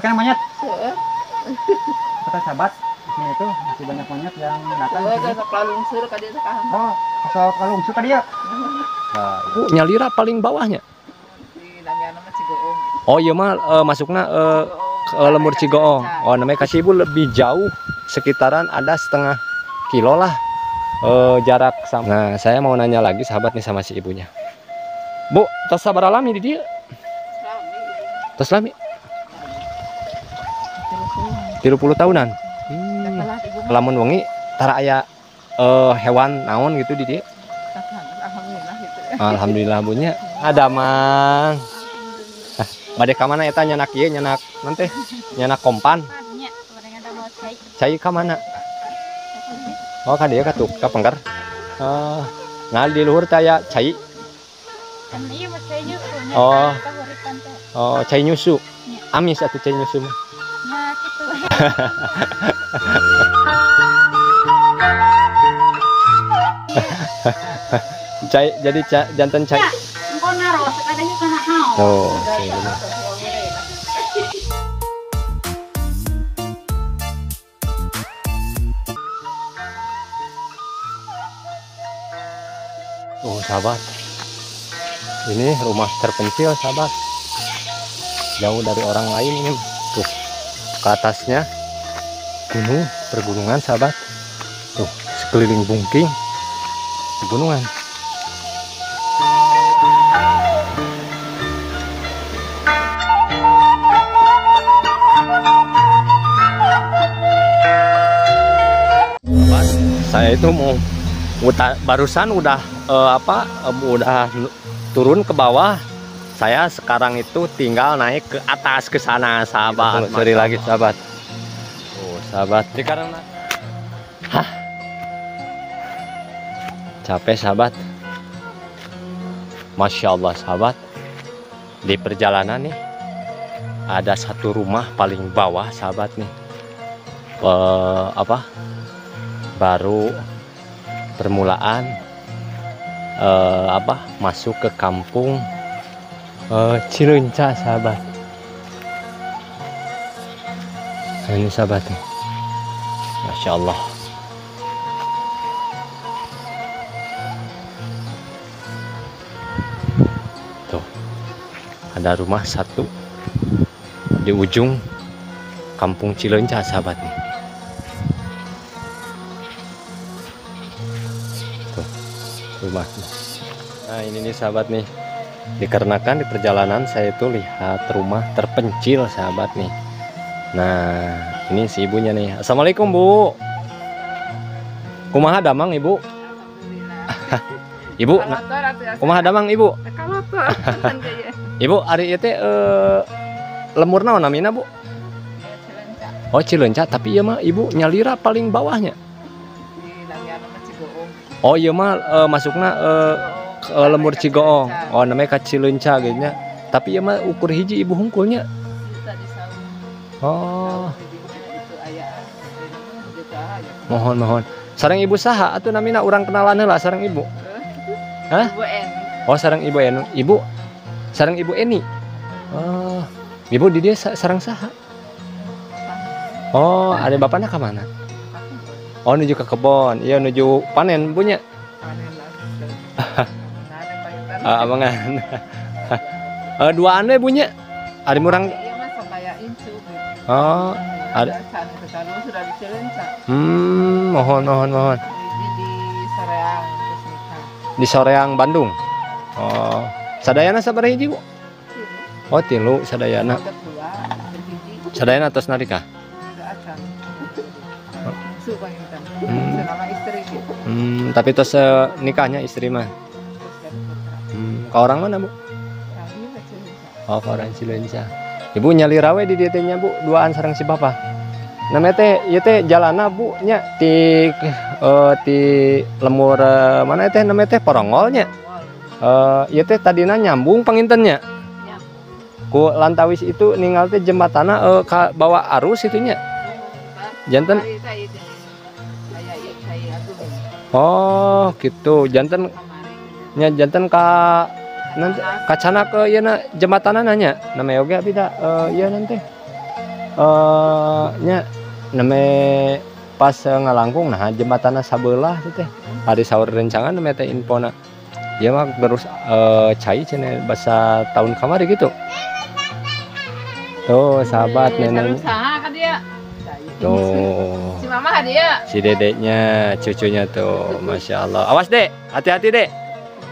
Kan monyet. Seueur. Kata sahabat, ini itu masih banyak monyet yang datang. Seueur sok lalungsur ka dieu teh. Oh, sok kalungsu ka dia. Nah, Ibu nyalira paling bawahnya. Di namanya mah Cigoong. Oh iya mah masuknya ke lembur Cigoong. Oh namanya kasih Ibu lebih jauh, sekitaran ada setengah kilo lah jarak sama. Nah saya mau nanya lagi sahabat nih sama si ibunya. Bu, tos sabar alami di dia? Tos lami? 30 tahunan. Lamun wengi tara aya hewan naon gitu di dia? Alhamdulillah gitu. Alhamdulillah bunya. Ada mang. Bade ka mana eta nyanak ieu nyanak nanti nyanak kompan. Cai ka mana? Oh ka dieu ka tuh ka pengker. Ngal di luhur teh aya cai. Oh. Oh cai nyusu. Amis atuh cai nyusu mah. Cai jadi jantan cai. Oh, okay. Oh sahabat, ini rumah terpencil sahabat, jauh dari orang lain ini. Tuh ke atasnya gunung, pergunungan sahabat. Tuh sekeliling bungking pegunungan. Saya itu mau barusan udah udah turun ke bawah. Saya sekarang itu tinggal naik ke atas ke sana sahabat. Sorry lagi sahabat. Oh sahabat. Karena capek sahabat. Masya Allah sahabat. Di perjalanan nih ada satu rumah paling bawah sahabat nih. Baru permulaan masuk ke kampung Cileunca sahabat. Nah, ini sahabat nih. Masya Allah. Tuh ada rumah satu di ujung kampung Cileunca sahabat nih. Rumahnya. Nah ini nih sahabat nih, dikarenakan di perjalanan saya itu lihat rumah terpencil sahabat nih. Nah ini si ibunya nih. Assalamualaikum Bu. Kumaha damang ibu? Ibu kumaha damang ibu? Ibu hari itu lemur naon namina Bu? Oh Cileunca, tapi iya mah ibu nyalira paling bawahnya. Oh iya mah masuknya ke lembur Cigoong. Oh namanya ka Cileunca gitu nya. Tapi iya mah ukur hiji ibu hungkulnya. Oh. Mohon. Sareng ibu saha atuh namina urang kenalan heula sareng ibu. Hah? Ibu Eni. Oh sareng ibu Eni. Ibu sareng ibu Eni. Oh. Ibu di dia sareng saha? Oh, ada bapaknya ke mana? Oh nuju ke kebon, iya nuju panen punya. Abangan. Duaan we punya. Ada murang. Oh, ada. Sudah di Cileunca. Mohon. Di Soreang terus nikah. Di Soreang Bandung. Oh, sadayana sabaraha hiji Bu? Oh, 3 sadayana. Sadayana tos narika. Tapi terus nikahnya istri mah. Ke orang mana Bu? Oh ke orang Cileunca. Ibu nyalira we di dieu teh nya Bu, duaan sareng si Bapak. Namanya teh ieu teh jalanna Bu nya ti lemur mana teh namanya teh Porongol nya. Ieu teh tadina nyambung pangintennya. Ku lantawis itu ninggal teh jembatanna ka bawa arus itu nya. Janten. Oh gitu jantan ka nanti kacana ke ieu na jembatanan nanya nama yoga bida ieu nanti nya neme pas ngalangkung nah jembatan sabelah teh hari sahur rencangan neme teh infona dia mah terus cai cenah bahasa tahun kamari gitu tuh sahabat neneknya Usaha kan dia. tuh Si mama dia. si dedeknya cucunya tuh masya Allah awas dek hati-hati dek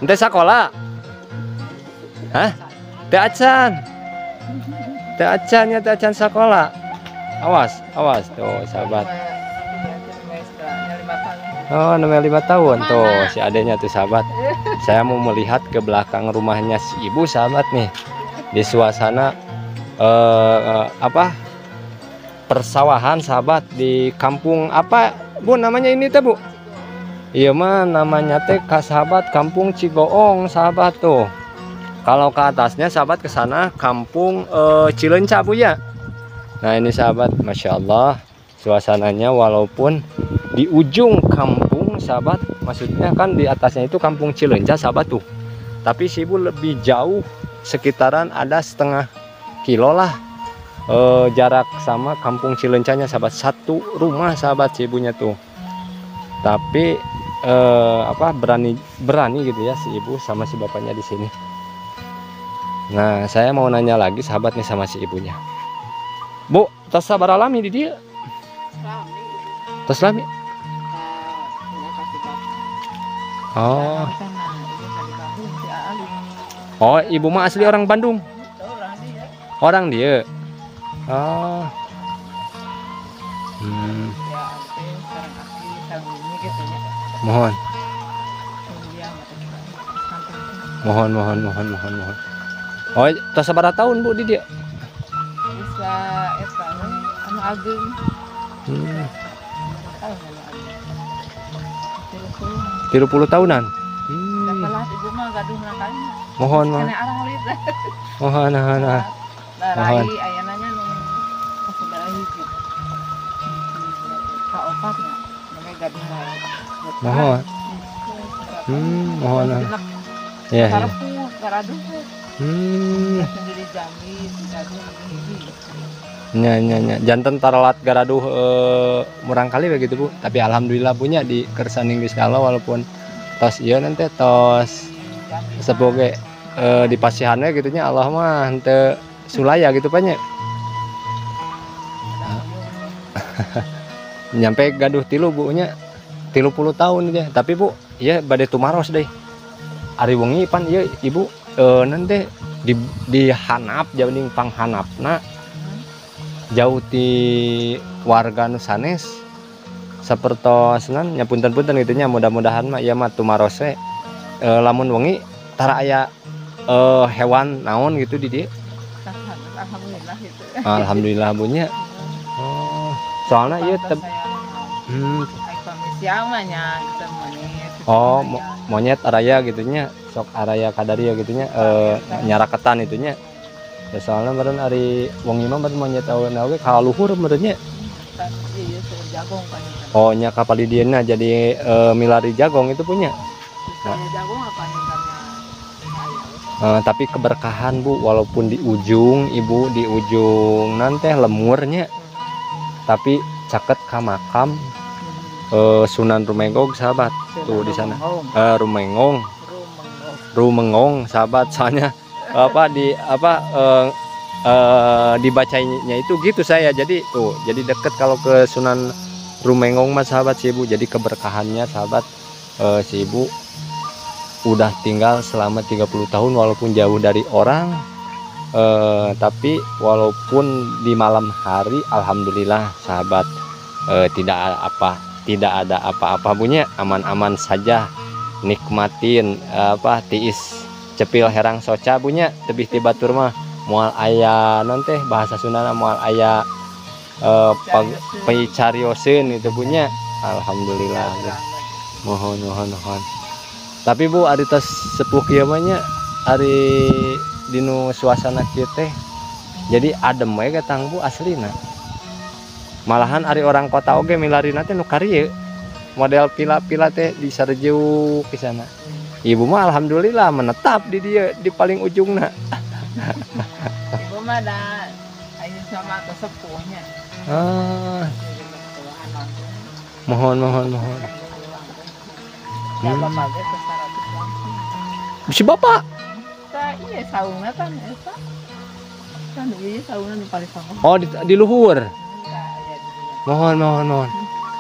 ente sekolah hah teh acan sekolah awas tuh sahabat oh namanya 5 tahun tuh si adeknya tuh sahabat saya mau melihat ke belakang rumahnya si ibu sahabat nih di suasana apa persawahan sahabat di kampung apa bu namanya ini teh bu iya mah namanya teh sahabat kampung Cigoong sahabat tuh kalau ke atasnya sahabat ke sana kampung Cileunca bu ya nah ini sahabat masya Allah suasananya walaupun di ujung kampung sahabat maksudnya kan di atasnya itu kampung Cileunca sahabat tuh tapi si ibu lebih jauh sekitaran ada setengah kilo lah jarak sama kampung Cilencanya sahabat satu rumah sahabat si ibunya tuh tapi apa berani gitu ya si ibu sama si bapaknya di sini. Nah saya mau nanya lagi sahabat nih sama si ibunya bu tos sabar alami di dia tos lami oh ibu mah asli orang Bandung orang dia oh mohon oh tos sabaraha tahun bu di dia Bisa eta anu ageng. hmm. Tahun anu ageng. 30 tahunan Kalah ibu mah gaduh nakali. mohon Kena arah liat. mohon Rai ayana nya nu saudara hiji. Ka opatna namanya gaduh rai. mohon mohon ya Karepu garaduh. Sendiri jamin gaduh hiji. nya janten taralat garaduh murang kali begitu bu tapi alhamdulillah punya di kersaning geus kala walaupun tos ieu nanti tos sebagai di pasihannya gitunya Allah mah henteu sulaya gitu banyak nyampe gaduh tilu bu nya 30 tahun aja tapi bu ya badai tumaros deh ari wengi pan ieu ibu nanti di hanap jauh panghanapna jauh di warga nusanes sapertos nan nyapunten-punten gitunya mudah-mudahan mah ieu mah tumaros we lamun wengi tara aya hewan naon gitu di dia Alhamdulillah itu. alhamdulillah bunya oh soalnya ieu oh monyet araya gitunya sok araya kadaria gitunya nyaraketan itunya ya soalnya meureun ari wong imam meureun monyet aweuna oge kaluhur meureunnya oh nya kapal didiena jadi milari jagong itu punya tapi keberkahan bu walaupun di ujung ibu di ujung nanti lemurnya tapi caket ka makam Sunan Rumengong sahabat tuh di sana Rumengong sahabat soalnya apa dibacanya itu gitu saya jadi tuh jadi deket kalau ke Sunan Rumengong mas sahabat si ibu jadi keberkahannya sahabat si ibu udah tinggal selama 30 tahun walaupun jauh dari orang tapi walaupun di malam hari alhamdulillah sahabat tidak ada apa-apa punya aman-aman saja nikmatin tiis cepil herang soca punya tebih tiba tur mah moal aya non teh bahasa Sundana moal aya paicarioseun itu punya alhamdulillah mohon tapi bu ari tos sepuh kieu mah nya ari dinu suasana kieu teh jadi adem we katang bu aslina malahan ari orang kota oge milarina teh nu karieu model pila-pila teh di sarjeu ke sana ibu mah alhamdulillah menetap di dia di paling ujungna ibu mah da aya sama kesepuhnya. Ah, Jadi ketuaan langsung. mohon. Ya bapak ge ke 100 langsung. Si bapak. Iya saungna kan eta. Kan ieu saungna nu paling sama. Oh, di luhur. Enggak ya di dieu. Mohon.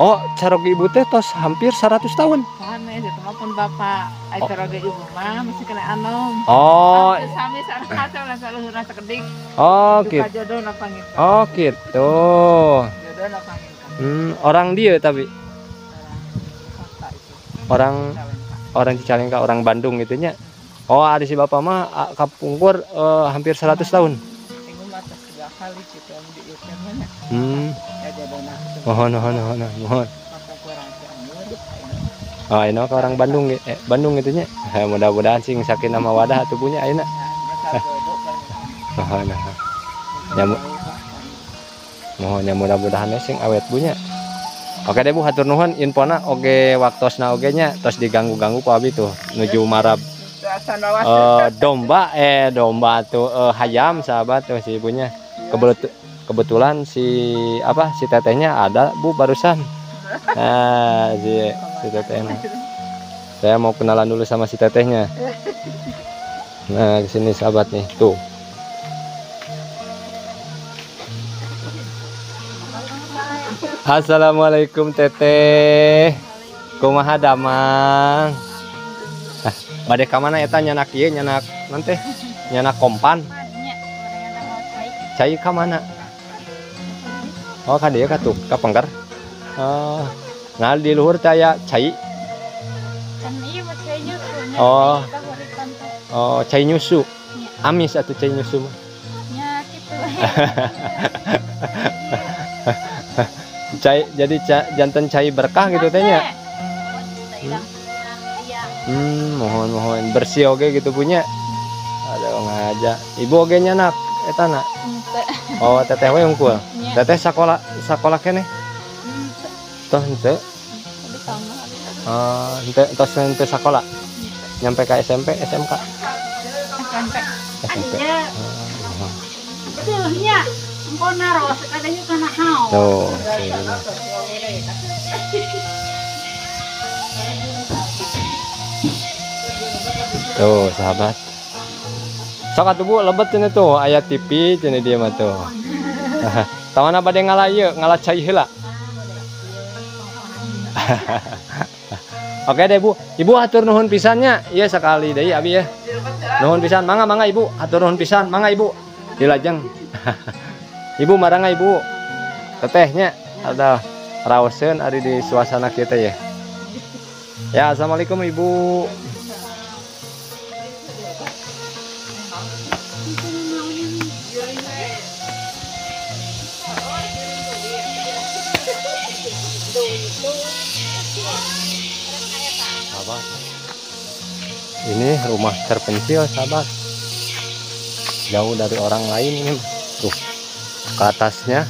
Oh, carok ibu teh tos hampir 100 tahun. Sana itu mah pun bapak acara ge ibu mah masih kena anom. Oh, Sami sareng lah saluhurna sakedik. oh Duka gitu. jodohna panggil. Oh gitu. Jodohna panggil. Orang dia tapi Kota itu. orang Calengka. Cicalengka, orang Bandung gitunya. Oh, ada si bapak mah kapungkur hampir 100 tahun. Ibu mah tos 3 kali gitu di ieu nya. Ya jodohna. Mohon. Masa kurang cianjur. Oh, ini ke orang Bandung Bandung gitunya. Mudah-mudahan sing sakinah mawadah tubuhnya ayeuna. Mohon. Mohon ya mudah-mudahan sing awet bunya. Oke deh Bu, hatur nuhun infona oge waktosna oge nya tos diganggu-ganggu ku abi tuh nuju marab domba tuh hayam sahabat tuh si ibunya. Kebetulan si tetehnya ada Bu barusan. Nah, si tetehnya. Saya mau kenalan dulu sama si tetehnya. Nah, kesini sahabat nih, tuh. Assalamualaikum teteh. Kumaha damang? Bade ka mana eta nyanak ieu nyanak nanti nyanak kompan. Cai ka mana? Oh ka dieu ka tuh ka pengker. Oh. Nah di luhur teh aya cai. Oh. Oh cai nyusu. Amis atuh cai nyusu mah. Ya gitu. Cai jadi jantan cai berkah gitu tehnya. Mohon bersih oge gitu punya. Ada ngaja. Ibu oge nyanak eta na. Oh teteh we unggul. Teteh sakola keneh. Toh henteu. Henteu tos henteu sakola. Nyampe ka SMP, SMK. SMP. Betulnya engkau naros katanya kana hau. Tuh. Tuh sahabat. Sok atuh Bu lebet cenah tuh aya TV cenah dia mah tuh. Tawana bade ngalah ieu, ngalah cai heula. Oke deh Bu. Ibu atur nuhun pisannya. Iya sekali deui abi ya. Nuhun pisan, mangga Ibu. Atur nuhun pisan, mangga Ibu. Dilajeng. Ibu marangga Ibu. Tetehnya ada raoseun ari di suasana kita ya. Ya, assalamualaikum Ibu. Sahabat, ini rumah terpencil sahabat, jauh dari orang lain ini tuh, ke atasnya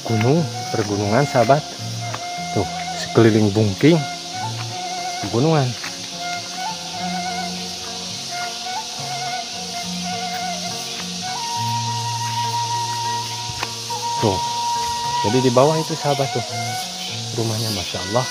gunung, pergunungan sahabat, tuh sekeliling bungking pegunungan. Tuh, jadi di bawah itu sahabat tuh rumahnya, masya Allah.